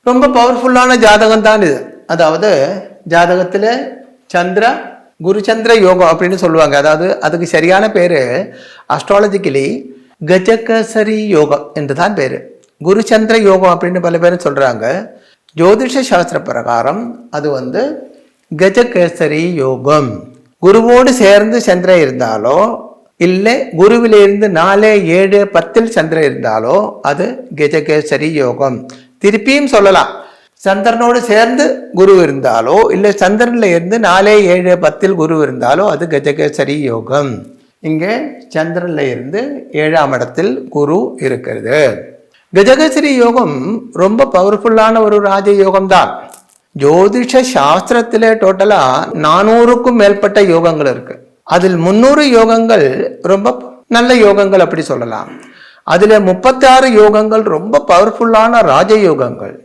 ரொம்ப பவர்ஃபுல்லான ஜாதகம் தான் இது. அதாவது ஜாதகத்தில் சந்திர குரு சந்திர யோகம் அப்படின்னு சொல்லுவாங்க. அதாவது அதுக்கு சரியான பேர் அஸ்ட்ராலஜிக்கலி கஜகசரி யோகம் என்று தான் பேர். குரு சந்திர யோகம் அப்படின்னு பல பேரும் சொல்கிறாங்க. ஜோதிஷ சாஸ்திர பிரகாரம் அது கஜகேசரி யோகம். குருவோடு சேர்ந்து சந்திரன் இருந்தாலோ இல்லை குருவிலிருந்து 4, 7, 10 சந்திரன் இருந்தாலோ அது கஜகேசரி யோகம். திருப்பியும் சொல்லலாம், சந்திரனோடு சேர்ந்து குரு இருந்தாலோ இல்லை சந்திரன்ல இருந்து 4, 7, 10 குரு இருந்தாலோ அது கஜகேசரி யோகம். இங்கே சந்திரன்ல இருந்து 7ஆம் இடத்தில் குரு இருக்கிறது. கஜகேசரி யோகம் ரொம்ப பவர்ஃபுல்லான ஒரு ராஜ யோகம் தான். ஜோதிஷ சாஸ்திரத்திலே டோட்டலா 400க்கும் மேற்பட்ட யோகங்கள் இருக்கு. அதில் 300 யோகங்கள் ரொம்ப நல்ல யோகங்கள் அப்படி சொல்லலாம். அதுல 36 யோகங்கள் ரொம்ப பவர்ஃபுல்லான ராஜ யோகங்கள்.